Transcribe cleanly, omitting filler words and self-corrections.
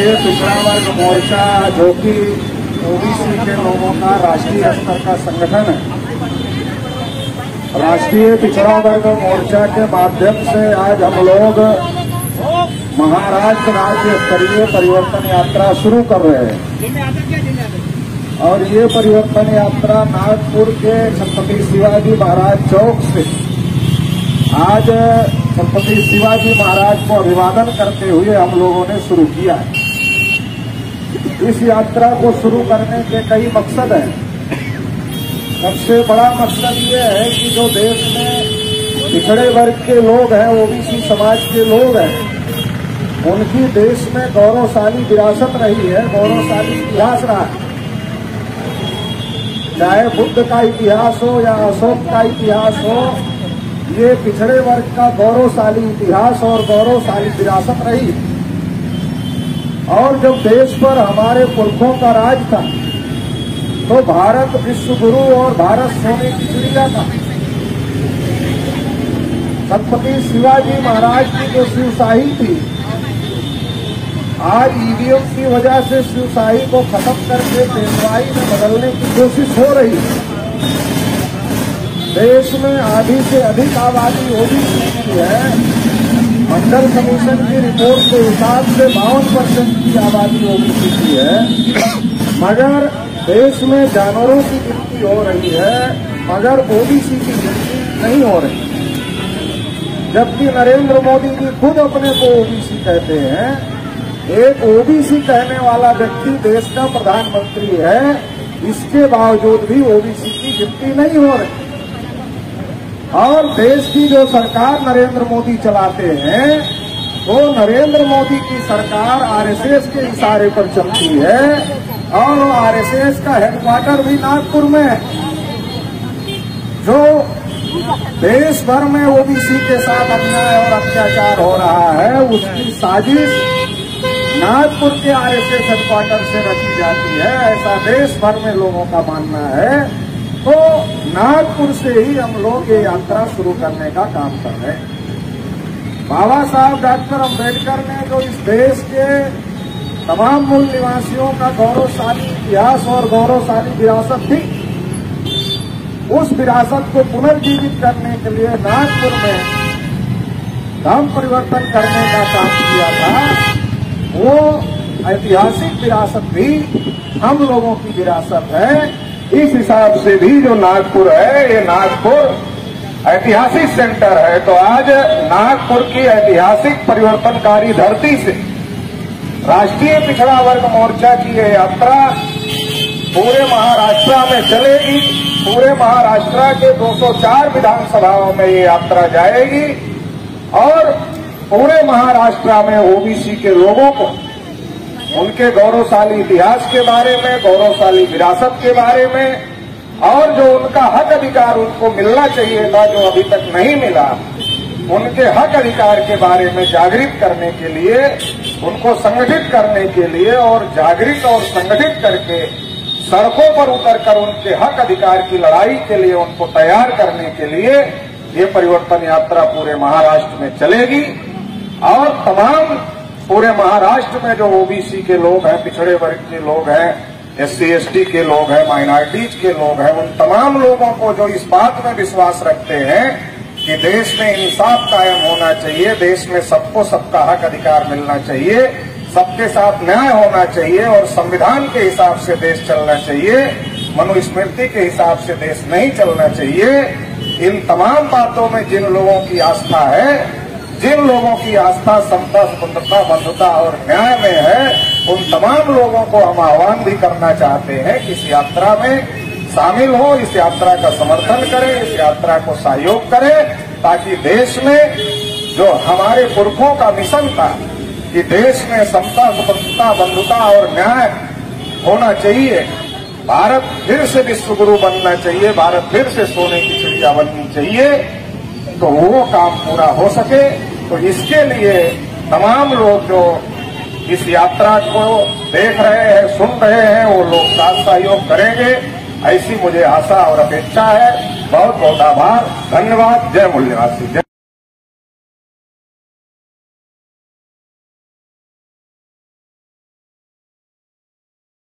राष्ट्रीय पिछड़ा वर्ग मोर्चा, जो कि ओबीसी के लोगों का राष्ट्रीय स्तर का संगठन है, राष्ट्रीय पिछड़ा वर्ग मोर्चा के माध्यम से आज हम लोग महाराष्ट्र राज्य स्तरीय परिवर्तन यात्रा शुरू कर रहे हैं। और ये परिवर्तन यात्रा नागपुर के छत्रपति शिवाजी महाराज चौक से आज छत्रपति शिवाजी महाराज को अभिवादन करते हुए हम लोगों ने शुरू किया है। इस यात्रा को शुरू करने के कई मकसद हैं। सबसे बड़ा मकसद ये है कि जो देश में पिछड़े वर्ग के लोग हैं, ओबीसी समाज के लोग हैं, उनकी देश में गौरवशाली विरासत रही है, गौरवशाली इतिहास रहा है। चाहे बुद्ध का इतिहास हो या अशोक का इतिहास हो, ये पिछड़े वर्ग का गौरवशाली इतिहास और गौरवशाली विरासत रही। और जब देश पर हमारे पुरखों का राज था तो भारत विश्व गुरु और भारत सोने की चिड़िया था। छत्रपति शिवाजी महाराज की जो शिवशाही थी, आज ईवीएम की वजह से शिवशाही को खत्म करके पेशवाई में बदलने की कोशिश हो रही है। देश में आधी से अधिक आबादी ओबीसी की है। मंडल कमीशन की रिपोर्ट के हिसाब से 52% की आबादी ओबीसी की है। मगर देश में जानवरों की गिनती हो रही है, मगर ओबीसी की गिनती नहीं हो रही। जबकि नरेंद्र मोदी जी खुद अपने को ओबीसी कहते हैं। एक ओबीसी कहने वाला व्यक्ति देश का प्रधानमंत्री है, इसके बावजूद भी ओबीसी की गिनती नहीं हो रही। और देश की जो सरकार नरेंद्र मोदी चलाते हैं, वो नरेंद्र मोदी की सरकार आरएसएस के इशारे पर चलती है और आरएसएस का हेडक्वार्टर भी नागपुर में है। जो देश भर में ओबीसी के साथ अन्याय और अत्याचार हो रहा है, उसकी साजिश नागपुर के आरएसएस हेडक्वार्टर से रची जाती है, ऐसा देश भर में लोगों का मानना है। तो नागपुर से ही हम लोग ये यात्रा शुरू करने का काम कर रहे हैं। बाबा साहब डॉक्टर अम्बेडकर ने जो इस देश के तमाम मूल निवासियों का गौरवशाली इतिहास और गौरवशाली विरासत थी, उस विरासत को पुनर्जीवित करने के लिए नागपुर में धाम परिवर्तन करने का काम किया था। वो ऐतिहासिक विरासत भी हम लोगों की विरासत है। इस हिसाब से भी जो नागपुर है, ये नागपुर ऐतिहासिक सेंटर है। तो आज नागपुर की ऐतिहासिक परिवर्तनकारी धरती से राष्ट्रीय पिछड़ा वर्ग मोर्चा की ये यात्रा पूरे महाराष्ट्र में चलेगी। पूरे महाराष्ट्र के 204 विधानसभाओं में ये यात्रा जाएगी और पूरे महाराष्ट्र में ओबीसी के लोगों को उनके गौरवशाली इतिहास के बारे में, गौरवशाली विरासत के बारे में और जो उनका हक अधिकार उनको मिलना चाहिए था, जो अभी तक नहीं मिला, उनके हक अधिकार के बारे में जागृत करने के लिए, उनको संगठित करने के लिए और जागृत और संगठित करके सड़कों पर उतरकर उनके हक अधिकार की लड़ाई के लिए उनको तैयार करने के लिए ये परिवर्तन यात्रा पूरे महाराष्ट्र में चलेगी। और तमाम पूरे महाराष्ट्र में जो ओबीसी के लोग हैं, पिछड़े वर्ग के लोग हैं, एससी एसटी के लोग हैं, माइनॉरिटीज के लोग हैं, उन तमाम लोगों को जो इस बात में विश्वास रखते हैं कि देश में इंसाफ कायम होना चाहिए, देश में सबको सबका हक अधिकार मिलना चाहिए, सबके साथ न्याय होना चाहिए और संविधान के हिसाब से देश चलना चाहिए, मनुस्मृति के हिसाब से देश नहीं चलना चाहिए। इन तमाम बातों में जिन लोगों की आस्था है, जिन लोगों की आस्था समता, स्वतंत्रता, बंधुता और न्याय में है, उन तमाम लोगों को हम आह्वान भी करना चाहते हैं कि इस यात्रा में शामिल हो, इस यात्रा का समर्थन करें, इस यात्रा को सहयोग करें, ताकि देश में जो हमारे पुरखों का मिशन था कि देश में समता, स्वतंत्रता, बंधुता और न्याय होना चाहिए, भारत फिर से विश्व गुरु बनना चाहिए, भारत फिर से सोने की चिड़िया बननी चाहिए, तो वो काम पूरा हो सके। तो इसके लिए तमाम लोग जो इस यात्रा को देख रहे हैं, सुन रहे हैं, वो लोग साथ सहयोग करेंगे, ऐसी मुझे आशा और अपेक्षा है। बहुत बहुत आभार, धन्यवाद। जय मूल्यवासी।